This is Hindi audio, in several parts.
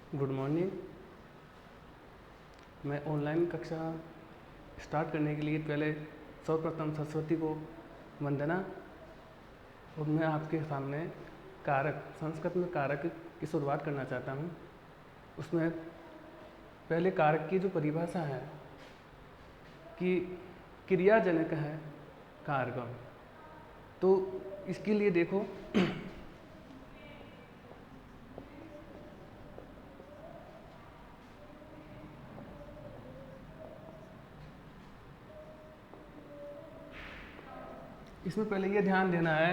Good morning. मैं ऑनलाइन कक्षा स्टार्ट करने के लिए पहले सर्वप्रथम सरस्वती को वंदना। और मैं आपके सामने कारक, संस्कृत में कारक की शुरुआत करना चाहता हूँ। उसमें पहले कारक की जो परिभाषा है कि क्रियाजनक है कारकम। तो इसके लिए देखो इसमें पहले ये ध्यान देना है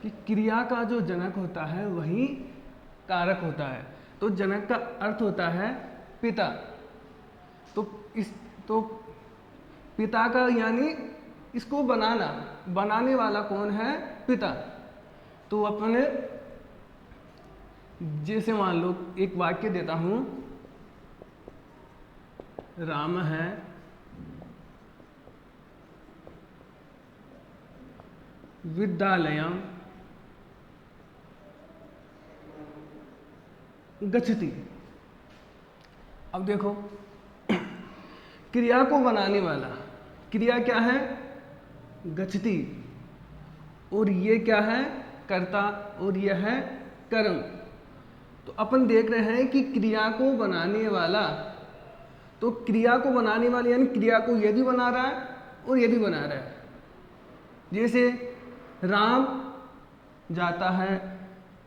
कि क्रिया का जो जनक होता है वही कारक होता है। तो जनक का अर्थ होता है पिता। तो पिता का यानी इसको बनाने वाला कौन है? पिता। तो अपने जैसे मान लो एक वाक्य देता हूं, राम है विद्यालयम गच्छति। अब देखो क्रिया को बनाने वाला, क्रिया क्या है? गच्छति। और ये क्या है? कर्ता। और यह है कर्म। तो अपन देख रहे हैं कि क्रिया को बनाने वाला, तो क्रिया को बनाने वाले यानी क्रिया को ये भी बना रहा है और ये भी बना रहा है। जैसे राम जाता है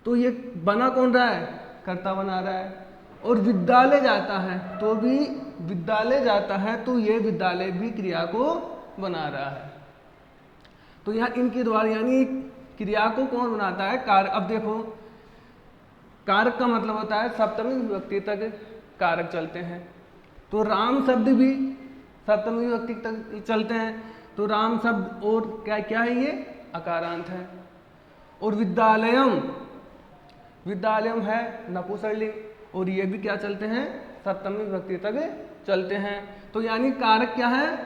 तो ये बना कौन रहा है? कर्ता बना रहा है। और विद्यालय जाता है तो भी विद्यालय जाता है तो ये विद्यालय भी क्रिया को बना रहा है। तो यहाँ इनके द्वारा यानी क्रिया को कौन बनाता है? कारक। अब देखो कारक का मतलब होता है सप्तमी विभक्ति तक कारक चलते हैं। तो राम शब्द भी सप्तमी विभक्ति तक चलते हैं। तो राम शब्द और क्या क्या है? ये अकारांत है। और विद्यालयम है नपुंसकलिंग और ये भी क्या चलते हैं? सप्तमी विभक्ति तक चलते हैं। तो यानी कारक क्या है?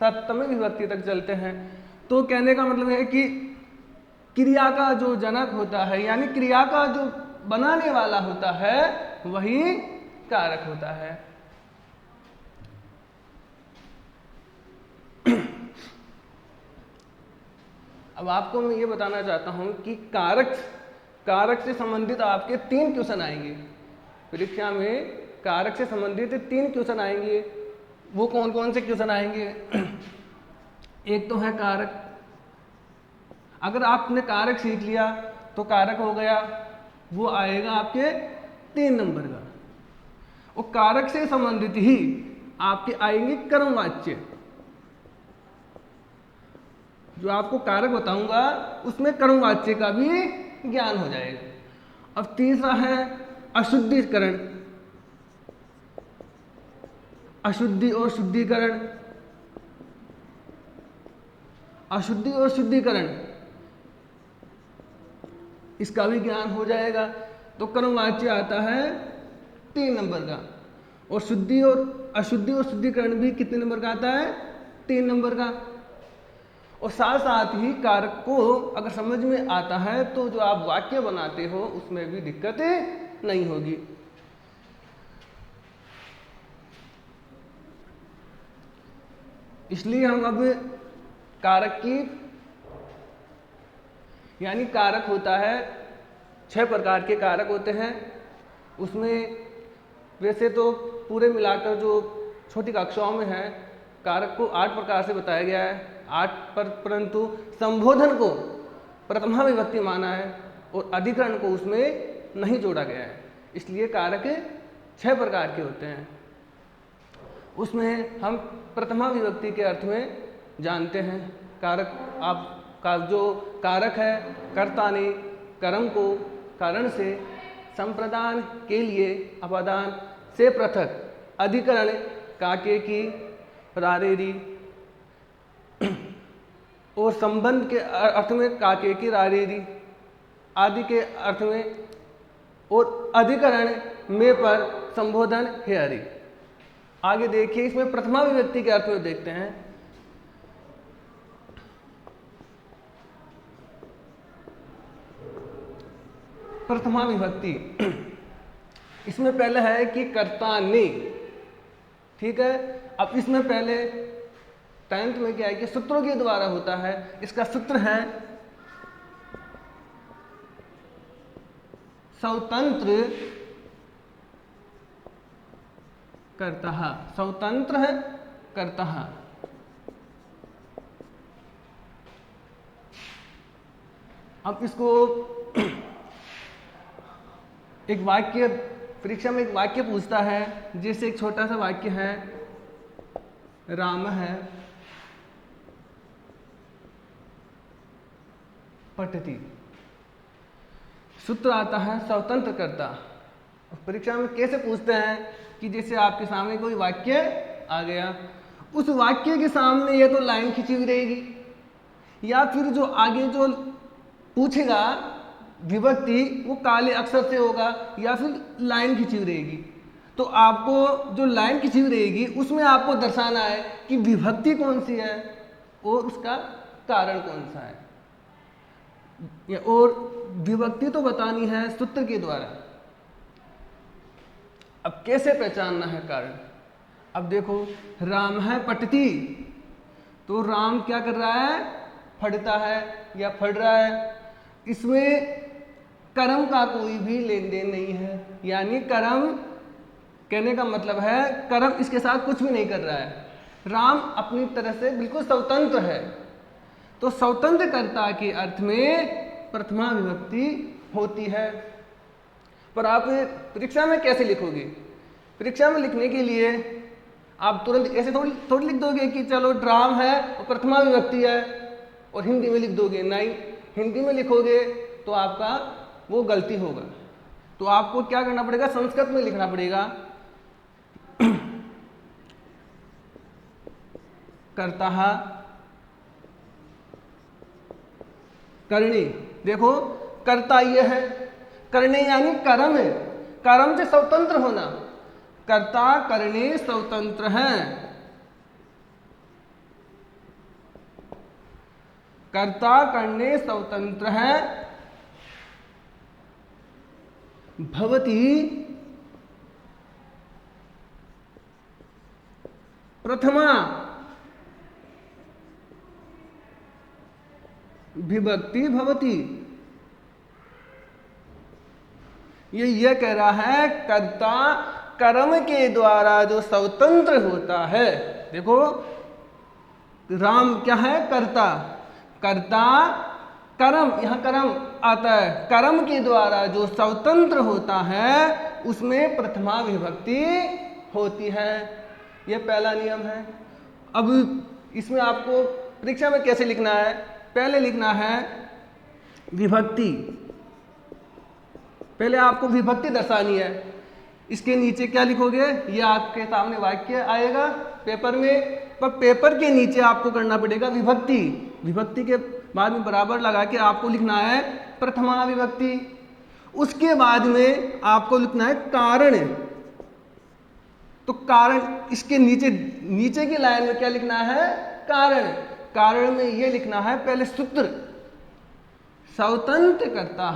सप्तमी विभक्ति तक चलते हैं। तो कहने का मतलब है कि क्रिया का जो जनक होता है यानी क्रिया का जो बनाने वाला होता है वही कारक होता है। अब आपको मैं ये बताना चाहता हूं कि कारक से संबंधित आपके 3 क्वेश्चन आएंगे परीक्षा में। कारक से संबंधित 3 क्वेश्चन आएंगे। वो कौन कौन से क्वेश्चन आएंगे? एक तो है कारक। अगर आपने कारक सीख लिया तो कारक हो गया, वो आएगा आपके 3 नंबर का। और कारक से संबंधित ही आपके आएंगे कर्मवाच्य। जो आपको कारक बताऊंगा उसमें कर्मवाच्य का भी ज्ञान हो जाएगा। अब तीसरा है अशुद्धिकरण, अशुद्धि और शुद्धिकरण। अशुद्धि और शुद्धिकरण इसका भी ज्ञान हो जाएगा। तो कर्मवाच्य आता है 3 नंबर का। और शुद्धि और अशुद्धि और शुद्धिकरण भी कितने नंबर का आता है? 3 नंबर का। और साथ साथ ही कारक को अगर समझ में आता है तो जो आप वाक्य बनाते हो उसमें भी दिक्कत नहीं होगी। इसलिए हम अब कारक की यानी कारक होता है 6 प्रकार के कारक होते हैं। उसमें वैसे तो पूरे मिलाकर जो छोटी कक्षाओं में है कारक को 8 प्रकार से बताया गया है। 8 परंतु संबोधन को प्रथमा विभक्ति माना है और अधिकरण को उसमें नहीं जोड़ा गया है। इसलिए कारक 6 प्रकार के होते हैं। उसमें हम प्रथमा विभक्ति के अर्थ में जानते हैं। कारक आपका जो कारक है कर्ता ने कर्म को कारण से संप्रदान के लिए अपादान से पृथक अधिकरण काके की रारेरी और संबंध के अर्थ में काके की रारेरी आदि के अर्थ में और अधिकरण में पर संबोधन है हरि। आगे देखिए इसमें प्रथमा विभक्ति के अर्थ में देखते हैं। प्रथमा विभक्ति इसमें पहले है कि कर्ता ने, ठीक है। अब इसमें पहले टेंथ में क्या है कि सूत्रों के द्वारा होता है। इसका सूत्र है स्वतंत्र कर्ता, स्वतंत्र है कर्ता। अब इसको एक वाक्य, परीक्षा में एक वाक्य पूछता है, जैसे एक छोटा सा वाक्य है, राम है पठति, सूत्र आता है स्वतंत्र कर्ता। परीक्षा में कैसे पूछते हैं कि जैसे आपके सामने कोई वाक्य आ गया, उस वाक्य के सामने ये तो लाइन खिंची हुई रहेगी, या फिर जो आगे जो पूछेगा विभक्ति वो काले अक्षर से होगा, या फिर लाइन खिंची हुई रहेगी। तो आपको जो लाइन खिंची हुई रहेगी उसमें आपको दर्शाना है कि विभक्ति कौन सी है और उसका कारण कौन सा है, और विभक्ति तो बतानी है सूत्र के द्वारा। अब कैसे पहचानना है कारण? अब देखो, राम है पठति, तो राम क्या कर रहा है? पढ़ता है या पढ़ रहा है। इसमें कर्म का कोई भी लेन देन नहीं है, यानी कर्म कहने का मतलब है कर्म इसके साथ कुछ भी नहीं कर रहा है। राम अपनी तरह से बिल्कुल स्वतंत्र है। तो स्वतंत्र कर्ता के अर्थ में प्रथमा विभक्ति होती है। पर आप परीक्षा में कैसे लिखोगे? परीक्षा में लिखने के लिए आप तुरंत ऐसे थोड़ी लिख दोगे कि चलो राम है और प्रथमा विभक्ति है और हिंदी में लिख दोगे। नहीं, हिंदी में लिखोगे तो आपका वो गलती होगा। तो आपको क्या करना पड़ेगा? संस्कृत में लिखना पड़ेगा। कर्ता करणी, देखो कर्ता ये है, करणे यानी कर्म है, कर्म से स्वतंत्र होना। कर्ता करणे स्वतंत्र है, कर्ता करणे स्वतंत्र है। भवति प्रथमा विभक्ति भवति, ये कह रहा है कर्ता कर्म के द्वारा जो स्वतंत्र होता है। देखो राम क्या है? कर्ता, कर्ता कर्म, यहां कर्म आता है, कर्म के द्वारा जो स्वतंत्र होता है उसमें प्रथमा विभक्ति होती है। यह पहला नियम है। अब इसमें आपको परीक्षा में कैसे लिखना है? पहले लिखना है विभक्ति, पहले आपको विभक्ति दर्शानी है। इसके नीचे क्या लिखोगे? ये आपके सामने वाक्य आएगा पेपर में, पर पेपर के नीचे आपको करना पड़ेगा विभक्ति। विभक्ति के बाद में बराबर लगा के आपको लिखना है प्रथमा विभक्ति। उसके बाद में आपको लिखना है कारण। तो कारण, इसके नीचे की लाइन में क्या लिखना है? कारण। कारण में ये लिखना है पहले सूत्र स्वतंत्र कर्ता,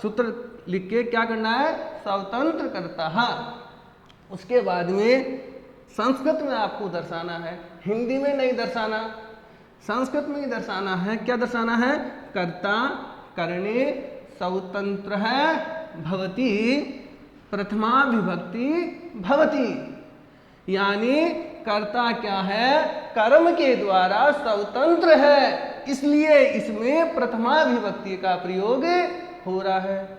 सूत्र लिख के क्या करना है? स्वतंत्र कर्ता। उसके बाद में संस्कृत में आपको दर्शाना है, हिंदी में नहीं दर्शाना, संस्कृत में ही दर्शाना है। क्या दर्शाना है? कर्ता करणे स्वतंत्र है भवति प्रथमा विभक्ति भवति, यानी कर्ता क्या है? कर्म के द्वारा स्वतंत्र है, इसलिए इसमें प्रथमा विभक्ति का प्रयोग हो रहा है।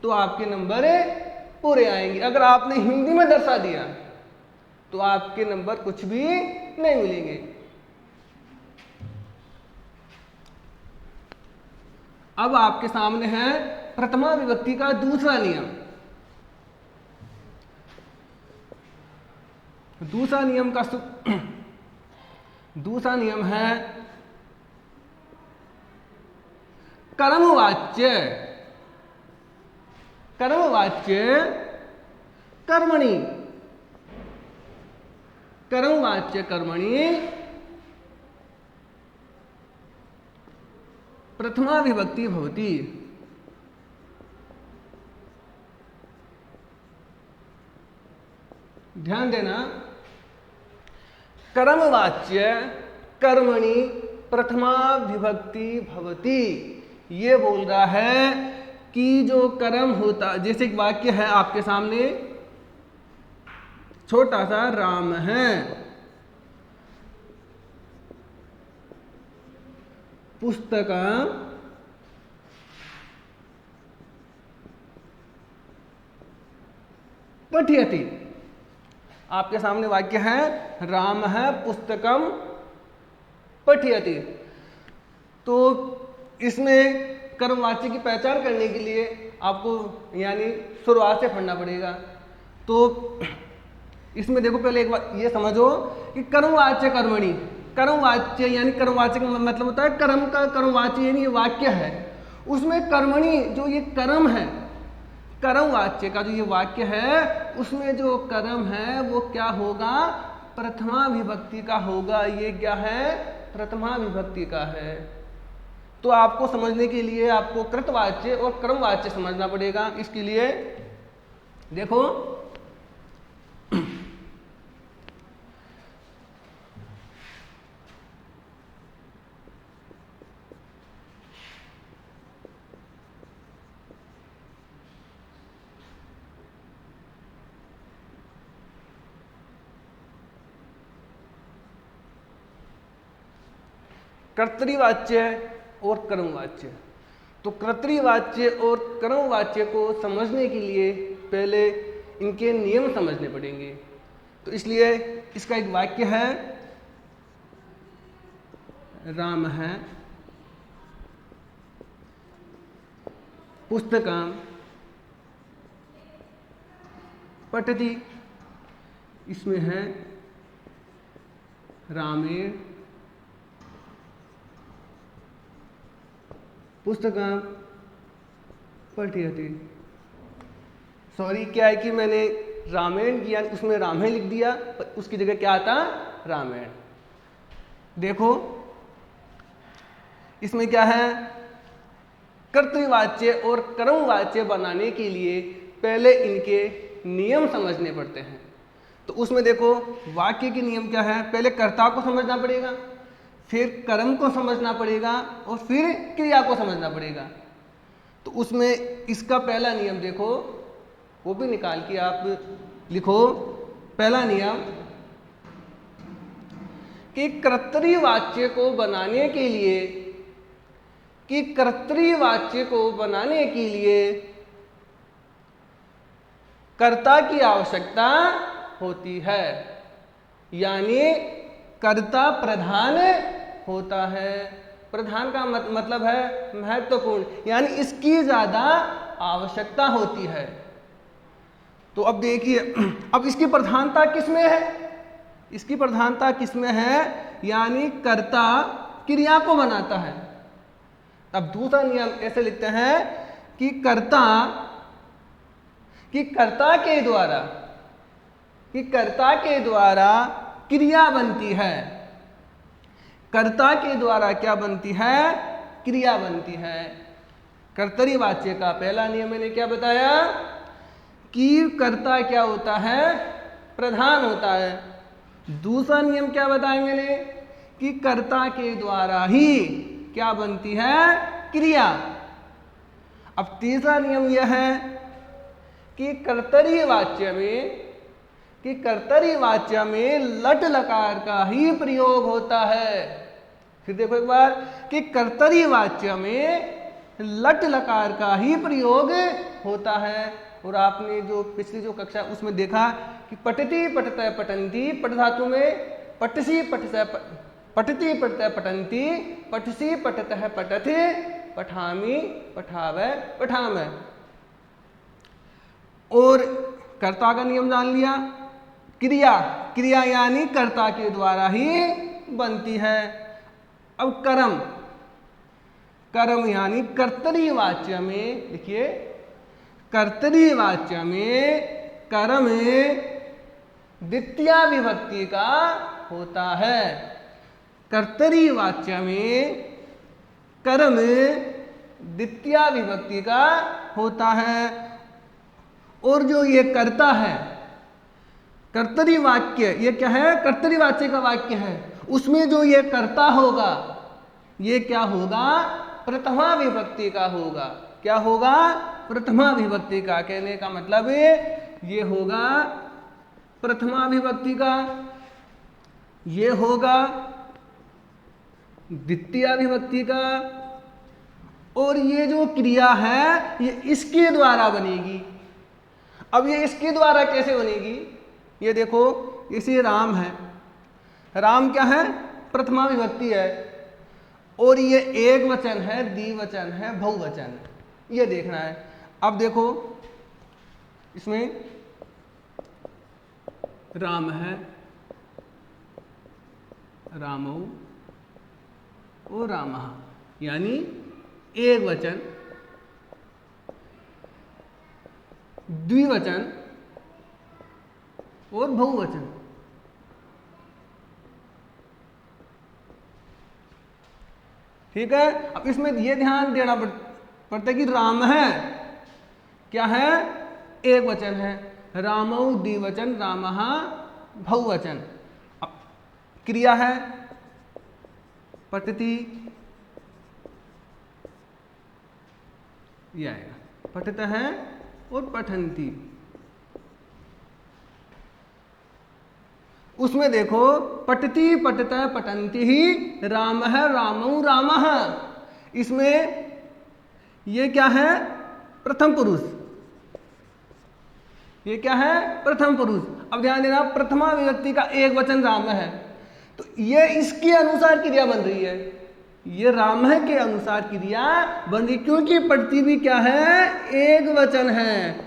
तो आपके नंबर पूरे आएंगे। अगर आपने हिंदी में दर्शा दिया तो आपके नंबर कुछ भी नहीं मिलेंगे। अब आपके सामने है प्रथमा विभक्ति का दूसरा नियम। दूसरा नियम है कर्मवाच्य। कर्मवाच्य कर्मणि, कर्मवाच्य कर्मणि प्रथमा विभक्ति भवति। ध्यान देना, कर्मवाच्य कर्मणि प्रथमा विभक्ति भवति, ये बोल रहा है कि जो कर्म होता, जैसे एक वाक्य है आपके सामने, छोटा सा, राम है पुस्तकं पठयति। आपके सामने वाक्य है, राम है पुस्तकम पठयति। तो इसमें कर्मवाच्य की पहचान करने के लिए आपको यानी शुरुआत से पढ़ना पड़ेगा। तो इसमें देखो, पहले एक बार ये समझो कि कर्मवाच्य कर्मणि, कर्मवाच्य यानी कर्मवाच्य का मतलब होता है कर्म का, कर्मवाच्य यानी ये वाक्य है, उसमें कर्मणि जो ये कर्म है, कर्मवाच्य का जो ये वाक्य है उसमें जो कर्म है वो क्या होगा, प्रथमा विभक्ति का होगा। ये क्या है, प्रथमा विभक्ति का है। तो आपको समझने के लिए आपको कृतवाच्य और कर्मवाच्य समझना पड़ेगा। इसके लिए देखो, कर्तृवाच्य और कर्मवाच्य। तो कर्तृवाच्य और कर्मवाच्य को समझने के लिए पहले इनके नियम समझने पड़ेंगे। तो इसलिए इसका एक वाक्य है, राम है पुस्तकं पठति, इसमें है रामेण पुस्तकं पठयति। सॉरी, क्या है कि मैंने रामायण किया, उसमें रामायण लिख दिया, उसकी जगह क्या आता, रामायण। देखो इसमें क्या है, कर्तृवाच्य और कर्मवाच्य बनाने के लिए पहले इनके नियम समझने पड़ते हैं। तो उसमें देखो वाक्य के नियम क्या है, पहले कर्ता को समझना पड़ेगा, फिर कर्म को समझना पड़ेगा और फिर क्रिया को समझना पड़ेगा। तो उसमें इसका पहला नियम देखो, वो भी निकाल के आप लिखो। पहला नियम कि कर्तृवाच्य को बनाने के लिए, कि कर्तृवाच्य को बनाने के लिए कर्ता की आवश्यकता होती है, यानी कर्ता प्रधान होता है। प्रधान का मतलब है महत्वपूर्ण, यानी इसकी ज्यादा आवश्यकता होती है। तो अब देखिए, अब इसकी प्रधानता किसमें है, इसकी प्रधानता किसमें है, यानी कर्ता क्रिया को बनाता है। अब दूसरा नियम ऐसे लिखते हैं कि कर्ता के द्वारा क्रिया बनती है, कर्ता के द्वारा क्या बनती है, क्रिया बनती है। कर्तृवाच्य का पहला नियम मैंने क्या बताया कि कर्ता क्या होता है, प्रधान होता है। दूसरा नियम क्या बताया मैंने कि कर्ता के द्वारा ही क्या बनती है, क्रिया। अब तीसरा नियम यह है कि कर्तृवाच्य में लट लकार का ही प्रयोग होता है। फिर देखो एक बार कि कर्तृवाच्य में लट लकार का ही प्रयोग होता है। और आपने जो पिछली जो कक्षा उसमें देखा कि पठति पठतः पठन्ति, पठ धातु में पठसी पठतः पठति पठतः पठन्ति, पठसी पठतः पठति, पठामि पठावै पठामः। और कर्ता का नियम जान लिया। क्रिया यानी कर्ता के द्वारा ही बनती है। अब कर्म यानी कर्तृवाच्य में, देखिए कर्तृवाच्य में कर्म द्वितीय विभक्ति का होता है। कर्तृवाच्य में कर्म द्वितीय विभक्ति का होता है। और जो ये कर्ता है, कर्तरी वाक्य, ये क्या है? कर्तरी वाच्य का वाक्य है। उसमें जो ये कर्ता होगा ये क्या होगा? प्रथमा विभक्ति का होगा। क्या होगा? प्रथमा विभक्ति का। कहने का मतलब ये होगा प्रथमा विभक्ति का, ये होगा द्वितीय विभक्ति का, और ये जो क्रिया है ये इसके द्वारा बनेगी। अब ये इसके द्वारा कैसे बनेगी? ये देखो, इसे राम है, राम क्या है? प्रथमा विभक्ति है, और ये एक वचन है, द्विवचन है, बहुवचन, ये देखना है। अब देखो इसमें राम है, रामो और रामः, यानी एक वचन, द्विवचन और बहुवचन। ठीक है। अब इसमें ये ध्यान देना पड़ता है कि राम है क्या है? एक वचन है, रामौ द्विवचन, रामः बहुवचन। अब क्रिया है पठति, ये आएगा, पठित है और पठन्ति। उसमें देखो पठति, पठित, पठन्ति ही, राम है, रामौ, रामः। इसमें ये क्या है? प्रथम पुरुष। ये क्या है? प्रथम पुरुष। अब ध्यान देना, प्रथमा विभक्ति का एक वचन राम है, तो ये इसके अनुसार क्रिया बन रही है, ये राम है के अनुसार क्रिया बन रही, क्योंकि पठति भी क्या है? एक वचन है,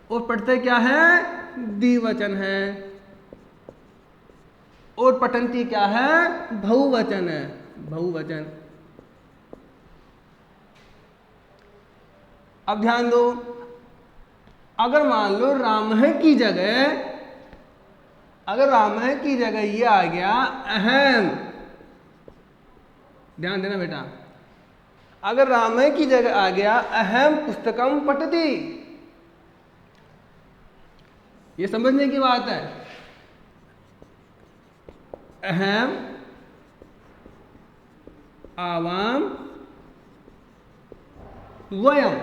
और पठते क्या है? द्विवचन है, और पठन्ति क्या है? बहुवचन है, बहुवचन। अब ध्यान दो, अगर मान लो राम है की जगह, अगर राम है की जगह ये आ गया अहम, ध्यान देना बेटा, अगर राम है की जगह आ गया अहम पुस्तकम पठति, ये समझने की बात है। अहम आवाम वयम,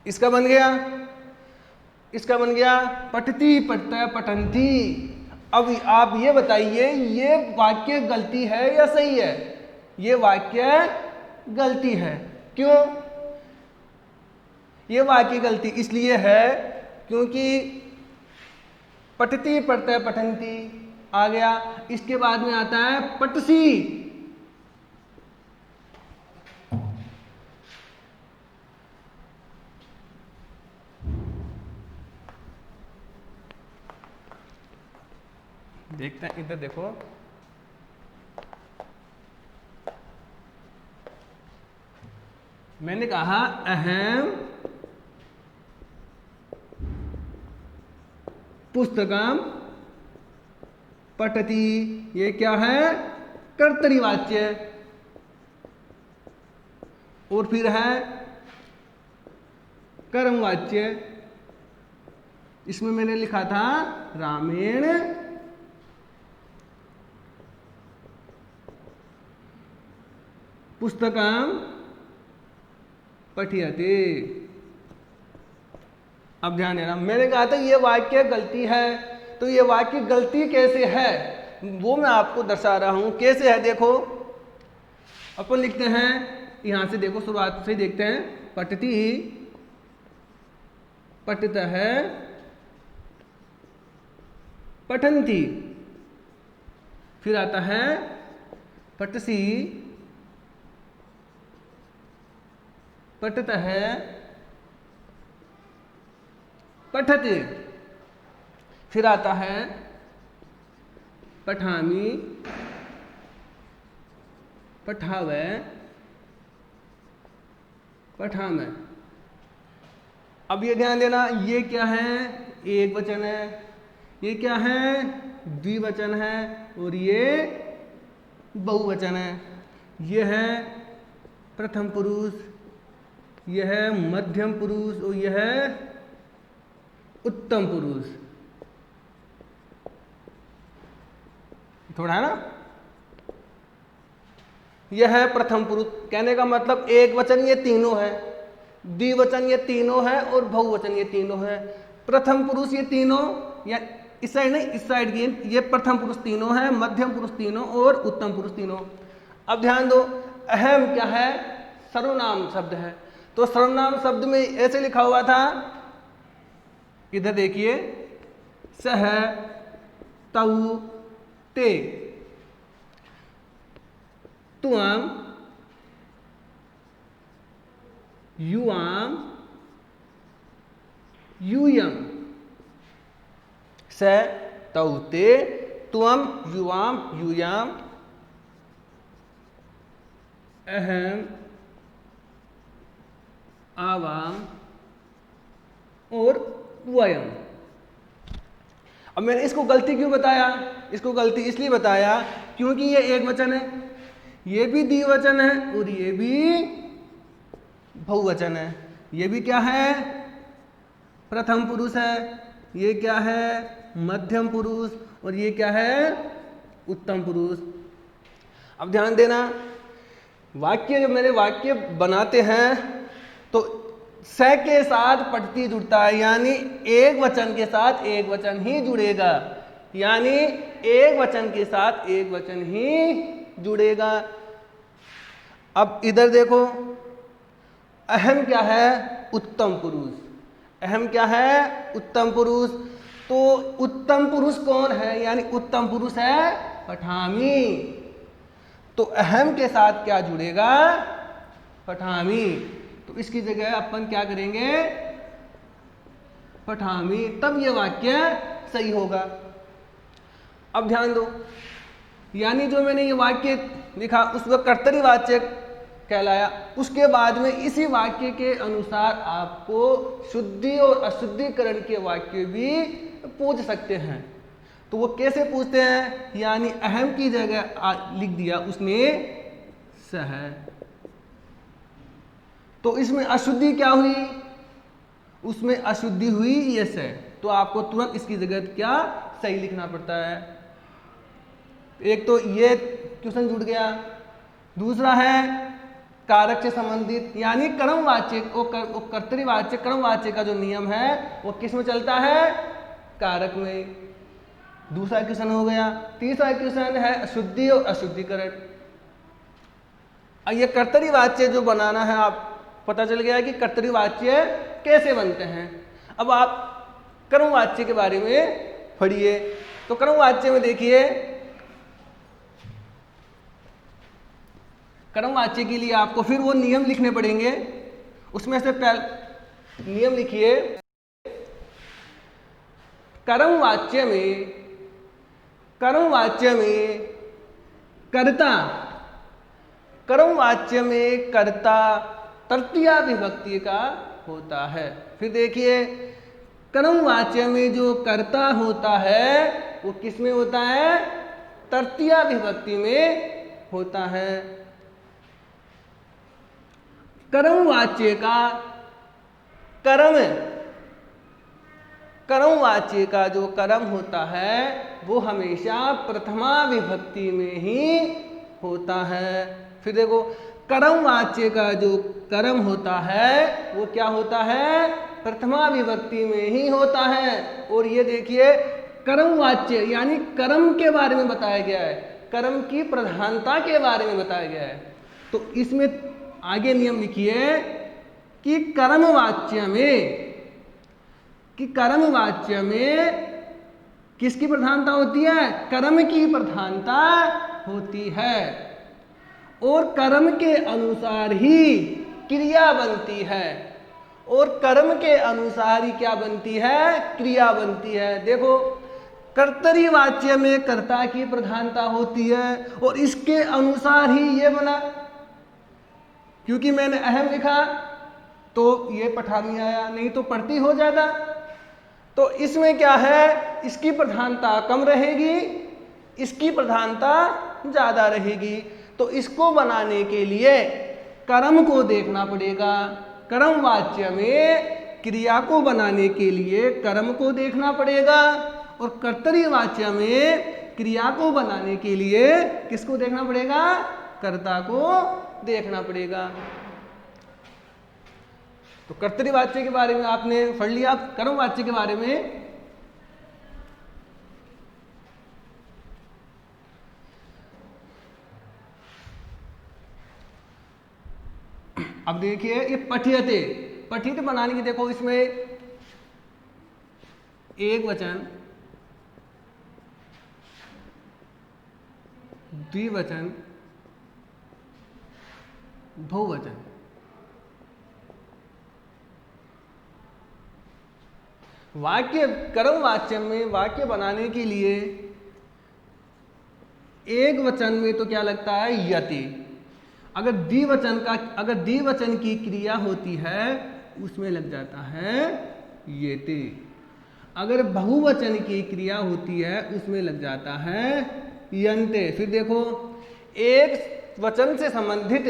इसका बन गया, इसका बन गया पठति, पठता, पठन्ति। अब आप ये बताइए, ये वाक्य गलती है या सही है? ये वाक्य गलती है। क्यों? ये वाक्य गलती इसलिए है क्योंकि पठति, पठता, पठन्ति आ गया, इसके बाद में आता है पठसी। देखते हैं, इधर देखो, मैंने कहा अहम पुस्तकम पठति, ये क्या है? कर्तरी वाच्य, और फिर है कर्म वाच्य। इसमें मैंने लिखा था रामेण पुस्तकम पठ्यते। अब ध्यान देना, मैंने कहा था ये वाक्य गलती है, तो ये वाक्य गलती कैसे है वो मैं आपको दर्शा रहा हूं। कैसे है देखो, अपन लिखते हैं यहां से, देखो शुरुआत से देखते हैं, पठति, पठित है, पठन्ति, फिर आता है पठसी, पठित है, पठति, फिर आता है पठामि, पठावे, पठामे। अब ये ध्यान देना, ये क्या है? एक वचन है, ये क्या है? द्विवचन है, और ये बहुवचन है। ये है प्रथम पुरुष, यह है मध्यम पुरुष, और यह है उत्तम पुरुष। थोड़ा है ना। यह है प्रथम पुरुष, कहने का मतलब एक वचन ये तीनों है, द्विवचन ये तीनों है और बहुवचन ये तीनों है। प्रथम पुरुष ये तीनों, या इस साइड नहीं इस साइड की, ये प्रथम पुरुष तीनों है, मध्यम पुरुष तीनों और उत्तम पुरुष तीनों। अब ध्यान दो, अहम क्या है, सर्वनाम शब्द है। तो सर्वनाम शब्द में ऐसे लिखा हुआ था, इधर देखिए, सह तऊ ते, त्वम युवाम यूयम, स तऊ ते त्वम युवाम यूयाम, अहम आवाम और वयम। अब मैंने इसको गलती क्यों बताया, इसको गलती इसलिए बताया क्योंकि ये एक वचन है, ये भी द्विवचन है और ये भी बहुवचन है। ये भी क्या है, प्रथम पुरुष है, ये क्या है, मध्यम पुरुष, और ये क्या है, उत्तम पुरुष। अब ध्यान देना, वाक्य जब मेरे वाक्य बनाते हैं तो स के साथ पठती जुड़ता है, यानी एक वचन के साथ एक वचन ही जुड़ेगा, यानी एक वचन के साथ एक वचन ही जुड़ेगा। अब इधर देखो, अहम क्या है, उत्तम पुरुष, अहम क्या है, उत्तम पुरुष। तो उत्तम पुरुष कौन है, यानी उत्तम पुरुष है पठामी। तो अहम के साथ क्या जुड़ेगा, पठामी। तो इसकी जगह अपन क्या करेंगे, पठामी, तब ये वाक्य सही होगा। अब ध्यान दो, यानी जो मैंने ये वाक्य लिखा उस वक्त कर्तरी वाच्य कहलाया, उसके बाद में इसी वाक्य के अनुसार आपको शुद्धि और अशुद्धिकरण के वाक्य भी पूछ सकते हैं। तो वो कैसे पूछते हैं, यानी अहम की जगह लिख दिया उसने सह, तो इसमें अशुद्धि क्या हुई, उसमें अशुद्धि हुई ये से, तो आपको तुरंत इसकी जगह क्या सही लिखना पड़ता है। एक तो ये क्वेश्चन जुड़ गया, दूसरा है कारक से संबंधित, यानी कर्मवाच्य और कर्तृवाच्य कर्मवाच्य का जो नियम है वो किस में चलता है, कारक में। दूसरा क्वेश्चन हो गया। तीसरा क्वेश्चन है शुद्धि और अशुद्धिकरण। ये कर्तृवाच्य जो बनाना है, आप पता चल गया कि कर्तृवाच्य कैसे बनते हैं। अब आप कर्मवाच्य के बारे में पढ़िए। तो कर्मवाच्य में देखिए, कर्मवाच्य के लिए आपको फिर वो नियम लिखने पड़ेंगे। उसमें से पहले नियम लिखिए, कर्मवाच्य में कर्ता, कर्मवाच्य में कर्ता तृतीया विभक्ति का होता है। फिर देखिए, कर्मवाच्य में जो कर्ता होता है वो किस में होता है, तृतीया विभक्ति में होता है। कर्मवाच्य का कर्मवाच्य का जो कर्म होता है वो हमेशा प्रथमा विभक्ति में ही होता है। फिर देखो, कर्मवाच्य का जो कर्म होता है वो क्या होता है, प्रथमा विभक्ति में ही होता है। और ये देखिए, कर्मवाच्य यानी कर्म के बारे में बताया गया है, कर्म की प्रधानता के बारे में बताया गया है। तो इसमें आगे नियम लिखिए कि कर्मवाच्य में किसकी प्रधानता होती है, कर्म की प्रधानता होती है, और कर्म के अनुसार ही क्रिया बनती है, और कर्म के अनुसार ही क्या बनती है, क्रिया बनती है। देखो, कर्तरीवाच्य में कर्ता की प्रधानता होती है और इसके अनुसार ही ये बना, क्योंकि मैंने अहम लिखा तो ये पठानी आया, नहीं तो पढ़ती हो जाता। तो इसमें क्या है, इसकी प्रधानता कम रहेगी, इसकी प्रधानता ज़्यादा रहेगी। तो इसको बनाने के लिए कर्म को देखना पड़ेगा। कर्मवाच्य में क्रिया को बनाने के लिए कर्म को देखना पड़ेगा, और कर्तरीवाच्य में क्रिया को बनाने के लिए किसको देखना पड़ेगा? कर्ता को देखना पड़ेगा। तो कर्तृवाच्य के बारे में आपने पढ़ लिया। कर्मवाच्य के बारे में अब देखिए, ये पठियते, पठित बनाने की देखो, इसमें एक वचन, द्विवचन, बहुवचन। वाक्य कर्मवाच्य में वाक्य बनाने के लिए एक वचन में तो क्या लगता है? यति। अगर द्विवचन की क्रिया होती है उसमें लग जाता है येते। अगर बहुवचन की क्रिया होती है उसमें लग जाता है यन्ते। फिर देखो, एक वचन से संबंधित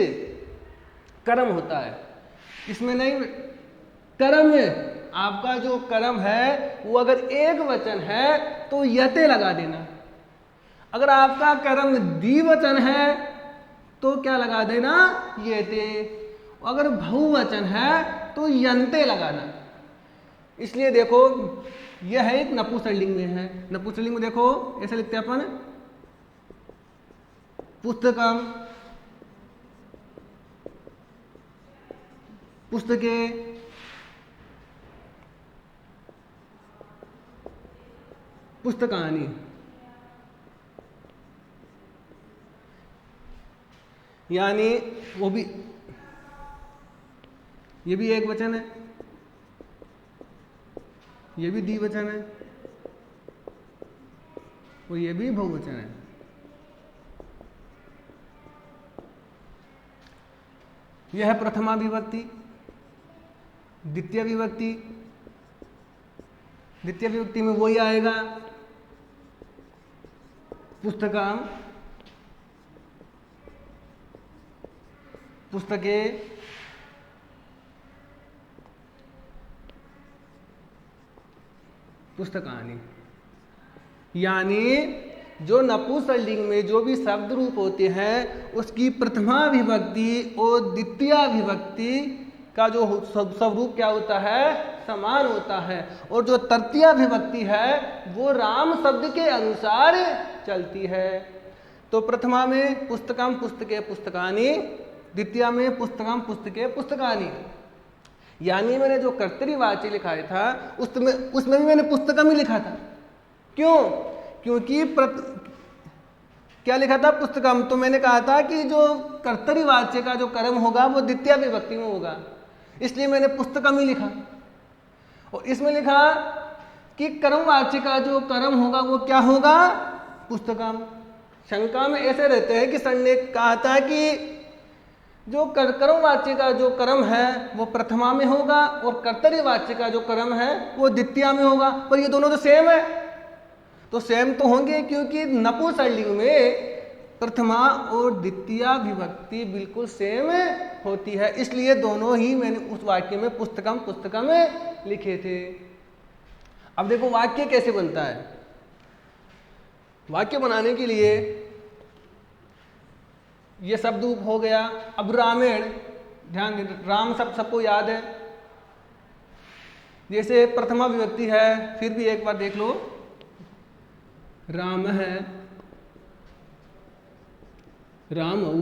कर्म होता है, इसमें नहीं कर्म है। आपका जो कर्म है वो अगर एक वचन है तो यते लगा देना। अगर आपका कर्म द्विवचन है तो क्या लगा देना? येते। अगर बहुवचन है तो यन्ते लगाना। इसलिए देखो, यह है एक नपुंसकलिंग में है। नपुंसकलिंग में देखो ऐसे लिखते हैं अपन, पुस्तकम, पुस्तके, पुस्तकानि। यानी वो भी, ये भी एक वचन है, ये भी द्विवचन है और ये भी बहुवचन है। यह है प्रथमा विभक्ति। द्वितीय विभक्ति, द्वितीय विभक्ति में वही आएगा, पुस्तकम, पुस्तके, पुस्तकानि। यानी जो नपुंसकलिंग में जो भी शब्द रूप होते हैं उसकी प्रथमा विभक्ति और द्वितीय विभक्ति का जो स्वरूप क्या होता है? समान होता है। और जो तृतीय विभक्ति है वो राम शब्द के अनुसार चलती है। तो प्रथमा में पुस्तकम, पुस्तके, पुस्तकानि। द्वितीय में पुस्तकम, पुस्तके, पुस्तकानि। यानी मैंने जो कर्तृवाच्य लिखा था उसमें भी मैंने पुस्तकम ही लिखा था। क्यों? क्योंकि क्या लिखा था? पुस्तकम। तो मैंने कहा था कि जो कर्तृवाच्य का जो कर्म होगा वो द्वितीय विभक्ति में होगा, इसलिए मैंने पुस्तकम ही लिखा। और इसमें लिखा कि कर्मवाच्य का जो कर्म होगा वो क्या होगा? पुस्तकम। शंका में ऐसे रहते हैं कि सर ने कहा था कि जो कर्मवाच्य का जो कर्म है वो प्रथमा में होगा और कर्तृवाच्य का जो कर्म है वो द्वितीय में होगा, पर ये दोनों तो सेम है। तो सेम तो होंगे क्योंकि नपुंसकलिंग में प्रथमा और द्वितीय विभक्ति बिल्कुल सेम होती है, इसलिए दोनों ही मैंने उस वाक्य में पुस्तकम, पुस्तकम लिखे थे। अब देखो वाक्य कैसे बनता है। वाक्य बनाने के लिए ये शब्द हो गया। अब रामायण, ध्यान दें, राम शब्द सबको याद है। जैसे प्रथमा विभक्ति है, फिर भी एक बार देख लो, राम है, रामौ,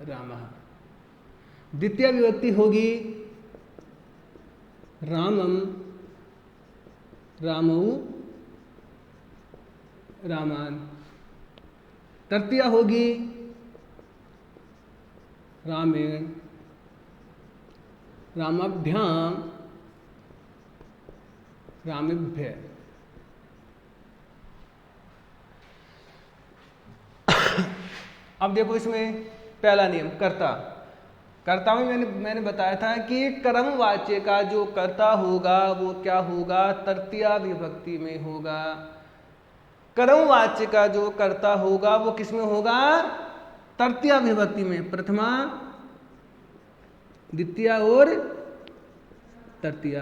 रामः। द्वितीय विभक्ति होगी रामम, रामौ, रामान। तृतीय होगी रामेण, रामाभ्याम, रामेभ्य। अब देखो इसमें पहला नियम कर्ता। कर्ता में मैंने बताया था कि कर्मवाच्य का जो कर्ता होगा वो क्या होगा? तृतीय विभक्ति में होगा। कर्मवाच्य का जो कर्ता होगा वो किस में होगा? तृतीय विभक्ति में, प्रथमा, द्वितीय और तृतीय।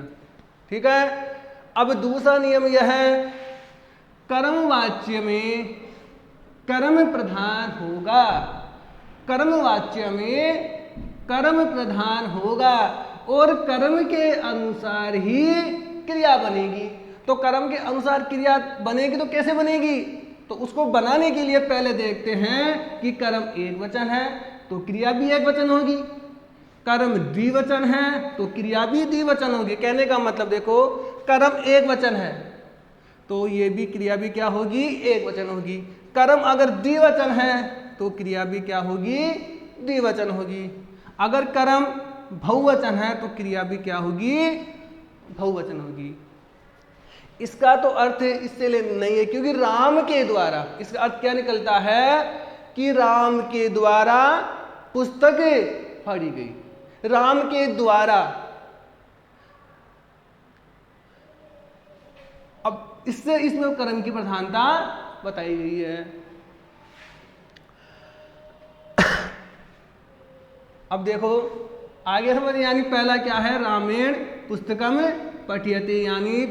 ठीक है। अब दूसरा नियम यह है कर्मवाच्य में कर्म प्रधान होगा, कर्मवाच्य में कर्म प्रधान होगा और कर्म के अनुसार ही क्रिया बनेगी। तो कर्म के अनुसार क्रिया बनेगी तो कैसे बनेगी? तो उसको बनाने के लिए पहले देखते हैं कि कर्म एक वचन है तो क्रिया भी एक वचन होगी, कर्म द्विवचन है तो क्रिया भी द्विवचन होगी। कहने का मतलब देखो, कर्म एक वचन है तो ये भी क्रिया भी क्या होगी? एक वचन होगी। कर्म अगर द्विवचन है तो क्रिया भी क्या होगी? द्विवचन होगी। अगर कर्म बहुवचन है तो क्रिया भी क्या होगी? बहुवचन होगी। इसका तो अर्थ इससे नहीं है, क्योंकि राम के द्वारा, इसका अर्थ क्या निकलता है कि राम के द्वारा पुस्तक पढ़ी गई, राम के द्वारा। अब इससे इसमें कर्म की प्रधानता बताई गई है। अब देखो आगे समझ, यानी पहला क्या है? रामेण पुस्तकम पठ्यते, यानी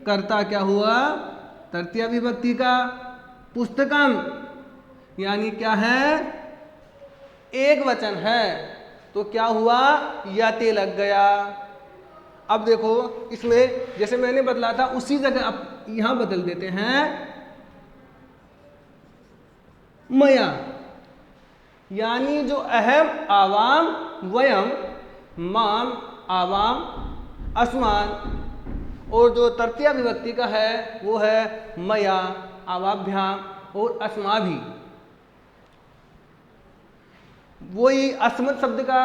कर्ता क्या हुआ? तृतीया विभक्ति का। पुस्तकम यानी क्या है? एक वचन है तो क्या हुआ? यते लग गया। अब देखो इसमें जैसे मैंने बदला था उसी जगह अब यहां बदल देते हैं मया, यानी जो अहम आवाम वयम माम आवाम अस्मान, और जो तृतीया विभक्ति का है वो है मया आवाभ्याम और अस्माभि। वही अस्मत् शब्द का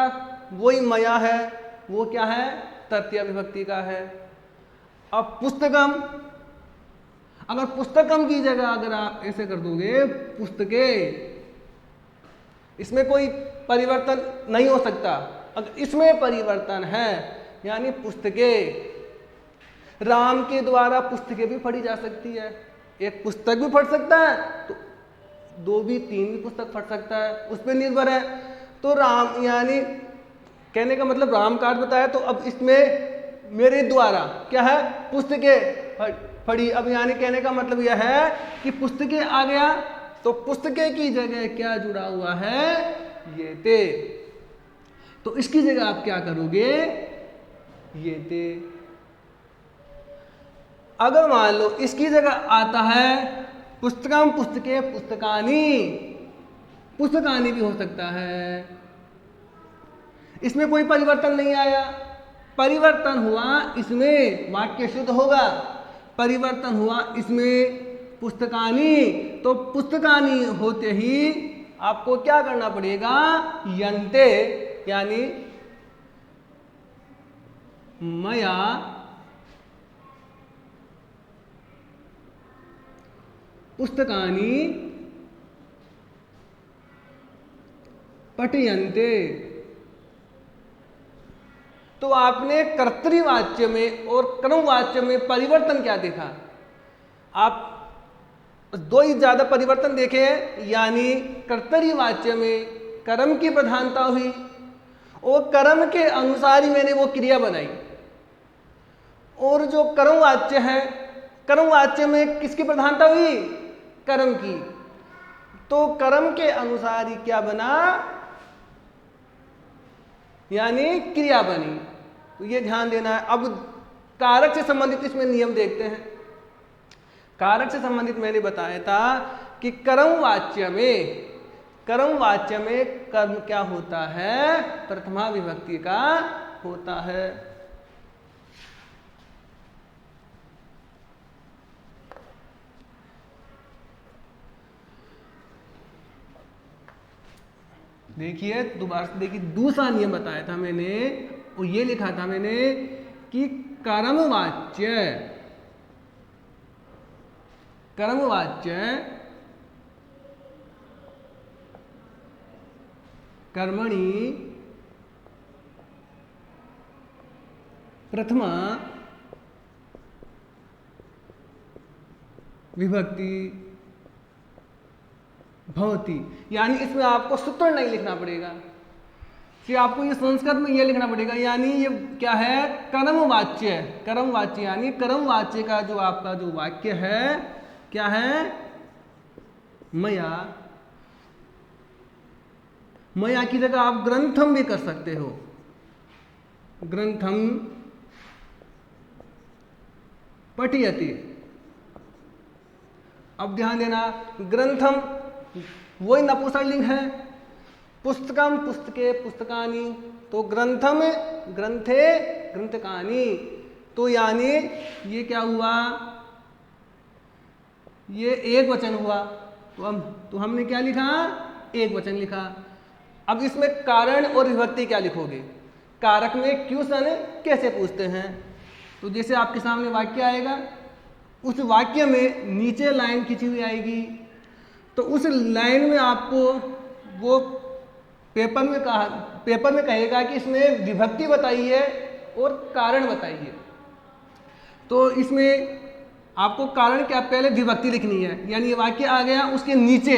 वही मया है, वो क्या है? तृतीया विभक्ति का है। अब पुस्तकम, अगर पुस्तकम की जगह अगर आप ऐसे कर दोगे पुस्तके, इसमें कोई परिवर्तन नहीं हो सकता। अगर इसमें परिवर्तन है यानी पुस्तके, राम के द्वारा पुस्तकें भी पढ़ी जा सकती है। एक पुस्तक भी पढ़ सकता है तो दो भी तीन भी पुस्तक पढ़ सकता है, उस पर निर्भर है। तो राम यानी कहने का मतलब राम का अर्थ बताया, तो अब इसमें मेरे द्वारा क्या है? पुस्तकें पढ़ी। अब यानी कहने का मतलब यह है कि पुस्तकें आ गया तो पुस्तकें की जगह क्या जुड़ा हुआ है? ये ते। तो इसकी जगह आप क्या करोगे? ये ते। अगर मान लो इसकी जगह आता है पुस्तकम पुस्तकें पुस्तकानी, पुस्तकानी भी हो सकता है, इसमें कोई परिवर्तन नहीं आया। परिवर्तन हुआ इसमें वाक्य शुद्ध होगा, परिवर्तन हुआ इसमें पुस्तकानी, तो पुस्तकानी होते ही आपको क्या करना पड़ेगा? यन्ते यानी मया पुस्तकानी पठयन्ते। तो आपने कर्तृवाच्य में और कर्मवाच्य में परिवर्तन क्या देखा? आप दो ही ज्यादा परिवर्तन देखे हैं, यानी कर्तृवाच्य में कर्म की प्रधानता हुई और कर्म के अनुसार ही मैंने वो क्रिया बनाई, और जो कर्मवाच्य है, कर्मवाच्य में किसकी प्रधानता हुई? कर्म की। तो कर्म के अनुसार ही क्या बना? यानी क्रिया बनी। तो ये ध्यान देना है। अब कारक से संबंधित इसमें नियम देखते हैं। कारक से संबंधित मैंने बताया था कि कर्मवाच्य में कर्म क्या होता है? प्रथमा विभक्ति का होता है। देखिए दोबारा से देखिए, दूसरा नियम बताया था मैंने, और ये लिखा था मैंने कि कर्मवाच्य कर्मणि प्रथमा विभक्ति भवति, यानी इसमें आपको सूत्र नहीं लिखना पड़ेगा कि आपको ये संस्कृत में ये लिखना पड़ेगा। यानी ये क्या है? कर्मवाच्य यानी कर्मवाच्य का जो आपका जो वाक्य है क्या है? मया। मया की जगह आप ग्रंथम भी कर सकते हो, ग्रंथम पठयति। अब ध्यान देना, ग्रंथम वही नपुंसकलिंग है, पुस्तकम पुस्तके पुस्तकानि, तो ग्रंथम ग्रंथे ग्रंथकानि। तो यानी ये क्या हुआ? ये एक वचन हुआ। तो हमने क्या लिखा? एक वचन लिखा। अब इसमें कारण और विभक्ति क्या लिखोगे? कारक में क्वेश्चन कैसे पूछते हैं? तो जैसे आपके सामने वाक्य आएगा, उस वाक्य में नीचे लाइन खींची हुई आएगी, तो उस लाइन में आपको वो पेपर में कहेगा कि इसमें विभक्ति बताइए और कारण बताइए। तो इसमें आपको कारण क्या, पहले विभक्ति लिखनी है। यानी ये वाक्य आ गया, उसके नीचे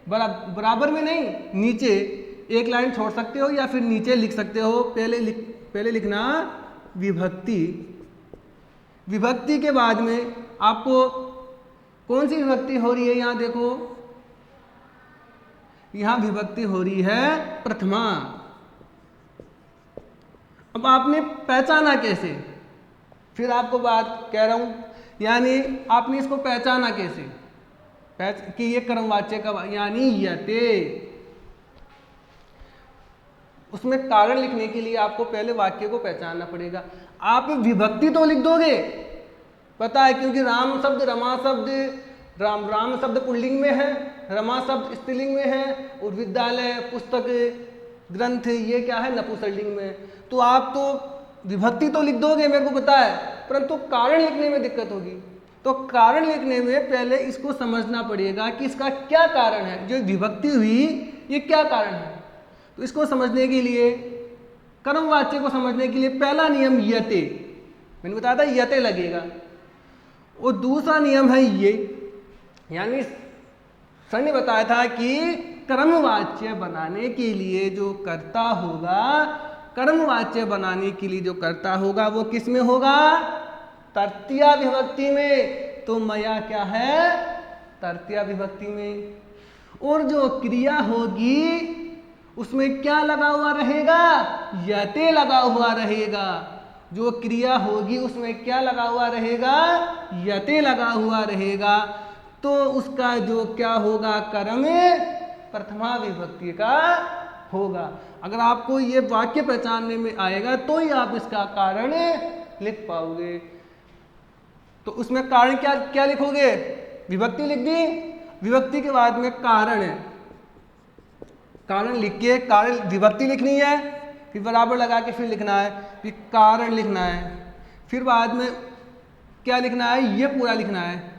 बराबर में नहीं, नीचे एक लाइन छोड़ सकते हो या फिर नीचे लिख सकते हो। पहले लिखना विभक्ति। विभक्ति के बाद में आपको कौन सी विभक्ति हो रही है? यहां देखो, यहां विभक्ति हो रही है प्रथमा। अब आपने पहचाना कैसे? फिर आपको बात कह रहा हूं, यानी आपने इसको पहचाना कैसे कि ये कर्मवाच्य का, यानी यते। उसमें कारण लिखने के लिए आपको पहले वाक्य को पहचानना पड़ेगा। आप विभक्ति तो लिख दोगे, पता है, क्योंकि राम शब्द, रमा शब्द, राम शब्द पुल्लिंग में है, रमा शब्द स्त्रीलिंग में है, और विद्यालय, पुस्तक, ग्रंथ ये क्या है? नपुंसकलिंग में। तो आप तो विभक्ति तो लिख दोगे, मेरे को पता है, परंतु कारण लिखने में दिक्कत होगी। तो कारण लिखने में पहले इसको समझना पड़ेगा कि इसका क्या कारण है, जो विभक्ति हुई ये क्या कारण है। तो इसको समझने के लिए, कर्मवाच्य को समझने के लिए पहला नियम यते, मैंने बताया था यते लगेगा। और दूसरा नियम है ये, यानी सर ने बताया था कि कर्मवाच्य बनाने के लिए जो कर्ता होगा, कर्मवाच्य बनाने के लिए जो कर्ता होगा वो किस में होगा? तृतीया विभक्ति में। तो मया क्या है? तृतीया विभक्ति में। और जो क्रिया होगी उसमें क्या लगा हुआ रहेगा? यते लगा हुआ रहेगा। जो क्रिया होगी उसमें क्या लगा हुआ रहेगा? यते लगा हुआ रहेगा। तो उसका जो क्या होगा? कर्म प्रथमा विभक्ति का होगा। अगर आपको ये वाक्य पहचानने में आएगा तो ही आप इसका कारण लिख पाओगे। तो उसमें कारण क्या लिखोगे? विभक्ति लिख दी, विभक्ति के बाद में कारण है, कारण लिख के, कारण विभक्ति लिखनी है, फिर बराबर लगा के फिर लिखना है, फिर कारण लिखना है, फिर बाद में क्या लिखना है? ये पूरा लिखना है।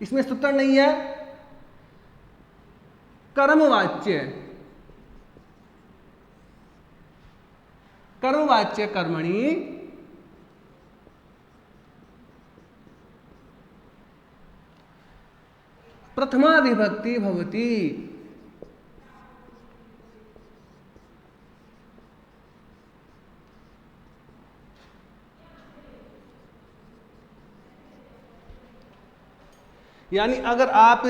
इसमें सूत्र नहीं है। कर्मवाच्य, कर्मवाच्य कर्मणि प्रथमा विभक्ति भवति। यानी अगर आप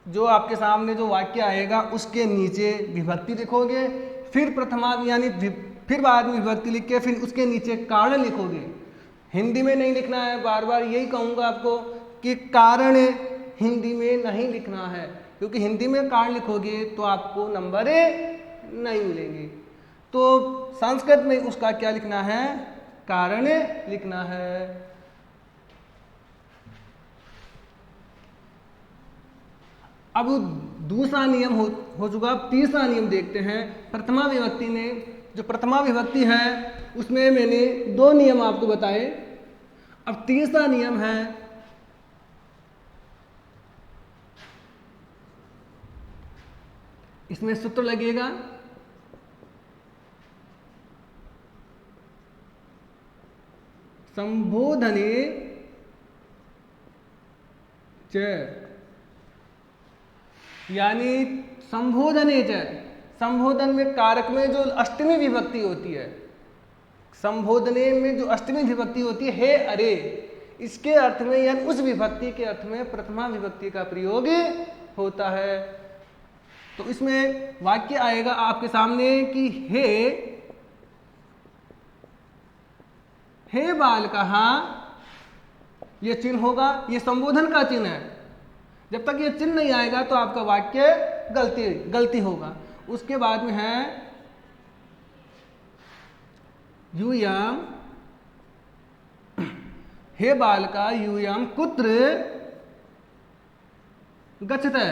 जो आपके सामने जो वाक्य आएगा उसके नीचे विभक्ति लिखोगे, फिर प्रथमा यानी फिर बाद में विभक्ति लिख के फिर उसके नीचे कारण लिखोगे। हिंदी में नहीं लिखना है, बार बार यही कहूँगा आपको कि कारण हिंदी में नहीं लिखना है, क्योंकि हिंदी में कारण लिखोगे तो आपको नंबर नहीं मिलेंगे। तो संस्कृत में उसका क्या लिखना है? कारण लिखना है। अब दूसरा नियम हो चुका। अब तीसरा नियम देखते हैं। प्रथमा विभक्ति ने, जो प्रथमा विभक्ति है उसमें मैंने 2 नियम आपको बताए। अब तीसरा नियम है इसमें सूत्र लगेगा संबोधने च, यानी संबोधने च, संबोधन में कारक में जो अष्टमी विभक्ति होती है, संबोधने में जो अष्टमी विभक्ति होती है, हे अरे, इसके अर्थ में यानी उस विभक्ति के अर्थ में प्रथमा विभक्ति का प्रयोग होता है। तो इसमें वाक्य आएगा आपके सामने कि हे बालकः, ये चिन्ह होगा, ये संबोधन का चिन्ह है। जब तक ये चिन्ह नहीं आएगा तो आपका वाक्य गलती होगा। उसके बाद में है यूयम, हे बालका यूयम कुत्र गच्छते।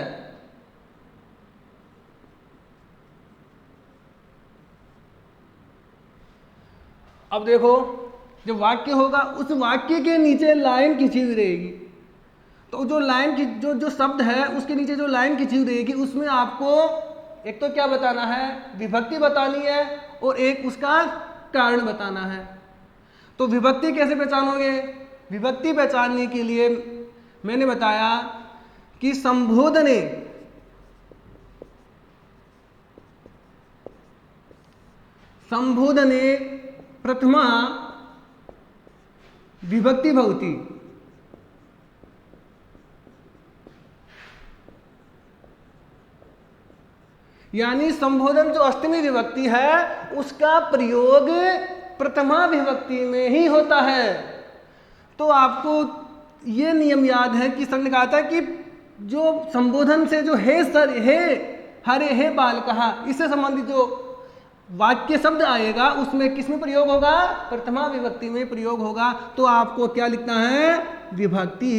अब देखो, जो वाक्य होगा उस वाक्य के नीचे लाइन खिंची हुई रहेगी। तो जो लाइन की जो शब्द है उसके नीचे जो लाइन खिंची हुई रहेगी उसमें आपको एक तो क्या बताना है, विभक्ति बतानी है, और एक उसका कारण बताना है। तो विभक्ति कैसे पहचानोगे? विभक्ति पहचानने के लिए मैंने बताया कि संबोधने प्रथमा विभक्ति भवति। यानी संबोधन जो अष्टमी विभक्ति है उसका प्रयोग प्रथमा विभक्ति में ही होता है। तो आपको ये नियम याद है कि संज्ञा कहा था कि जो संबोधन से जो हे सर, हे हरे, हे बालकः, इससे संबंधित जो वाक्य शब्द आएगा उसमें किसमें प्रयोग होगा? प्रथमा विभक्ति में प्रयोग होगा। तो आपको क्या लिखना है? विभक्ति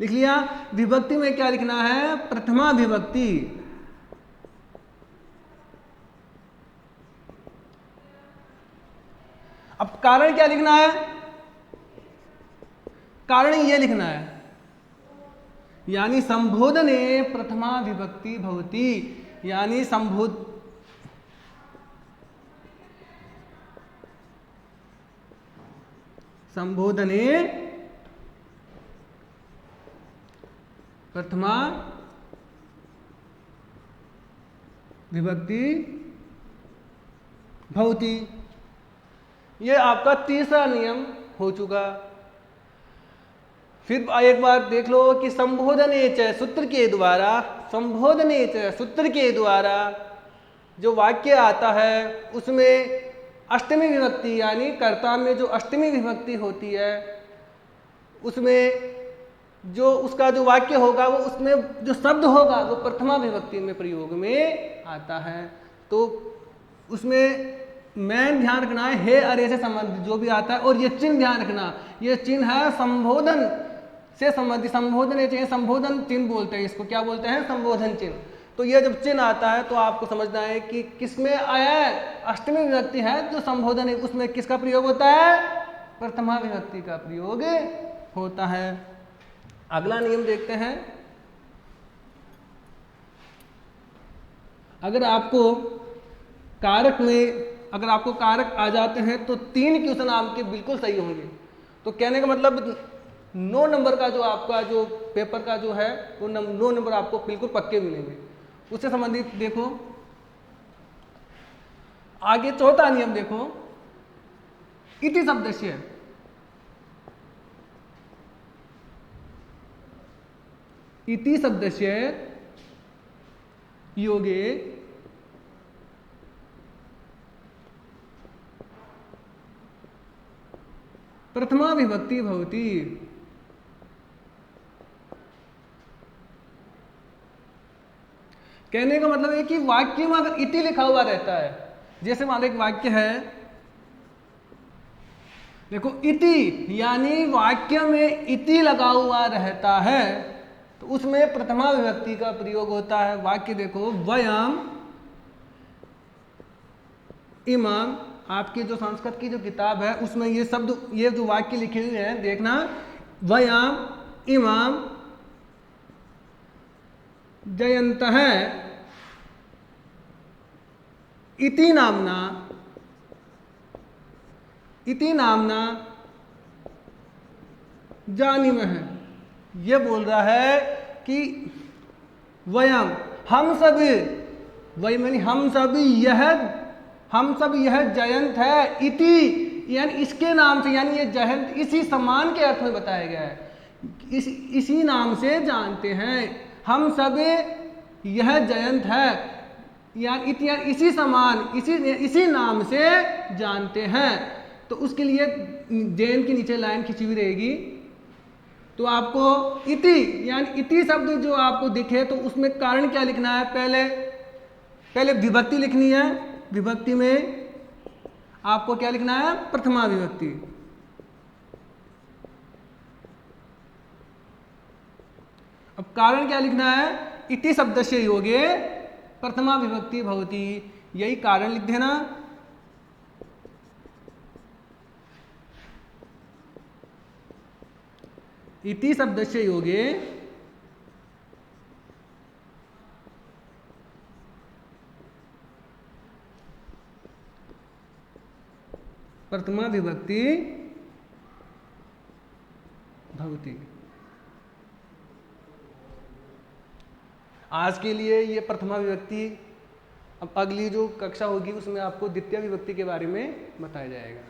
लिख लिया। विभक्ति में क्या लिखना है? प्रथमा विभक्ति। अब कारण क्या लिखना है? कारण ये लिखना है, यानी संबोधने प्रथमा विभक्ति भवति, यानी संबोधने प्रथमा विभक्ति भवति। ये आपका तीसरा नियम हो चुका। फिर एक बार देख लो कि संबोधने च सूत्र के द्वारा, संबोधने च सूत्र के द्वारा जो वाक्य आता है उसमें अष्टमी विभक्ति यानी कर्ता में जो अष्टमी विभक्ति होती है उसमें जो उसका जो वाक्य होगा वो उसमें जो शब्द होगा वो प्रथमा विभक्ति में प्रयोग में आता है। तो उसमें मैं ध्यान रखना है हे अरे से संबंधित जो भी आता है, और ये चिन्ह ध्यान रखना, ये चिन्ह है संबोधन से संबंधित। संबोधन चाहिए, संबोधन चिन्ह बोलते हैं इसको, क्या बोलते हैं? संबोधन चिन्ह। तो ये जब चिन्ह आता है तो आपको समझना है कि किसमें आया है? अष्टमी विभक्ति है जो संबोधन है, उसमें किसका प्रयोग होता है? प्रथमा विभक्ति का प्रयोग होता है। अगला नियम देखते हैं। अगर आपको कारक आ जाते हैं तो 3 क्वेश्चन आपके बिल्कुल सही होंगे। तो कहने का मतलब 9 नंबर का जो आपका जो पेपर का जो है वो 9 नंबर आपको बिल्कुल पक्के मिलेंगे। उससे संबंधित देखो आगे चौथा नियम देखो, इति शब्दस्य, इति शब्दस्य योगे प्रथमा विभक्ति भवति। कहने का मतलब है कि वाक्य में अगर इति लिखा हुआ रहता है, जैसे मान लो एक वाक्य है, देखो इति यानी वाक्य में इति लगा हुआ रहता है तो उसमें प्रथमा विभक्ति का प्रयोग होता है। वाक्य देखो, वयम इमाम, आपकी जो संस्कृत की जो किताब है उसमें ये शब्द, ये जो वाक्य लिखे हुए हैं देखना, वयम इमाम जयन्तः इति नामना जानीमः। ये बोल रहा है कि वयम हम सब, वही मानी हम सब यह जयंत है, इति यानी इसके नाम से, यानी ये जयंत इसी सम्मान के अर्थ में बताया गया है, इसी नाम से जानते हैं हम सब, यह जयंत है, यानी इसी समान, इसी नाम से जानते हैं। तो उसके लिए जयंत के नीचे लाइन खिंची हुई रहेगी, तो आपको इति, यानी इति शब्द जो आपको दिखे तो उसमें कारण क्या लिखना है, पहले विभक्ति लिखनी है। विभक्ति में आपको क्या लिखना है, प्रथमा विभक्ति। अब कारण क्या लिखना है, इति शब्दस्य योगे प्रथमा विभक्ति भवति, यही कारण लिख देना। इति शब्दस्य योगे प्रथमा विभक्ति भवति। आज के लिए ये प्रथमा विभक्ति, अब अगली जो कक्षा होगी उसमें आपको द्वितीय विभक्ति के बारे में बताया जाएगा।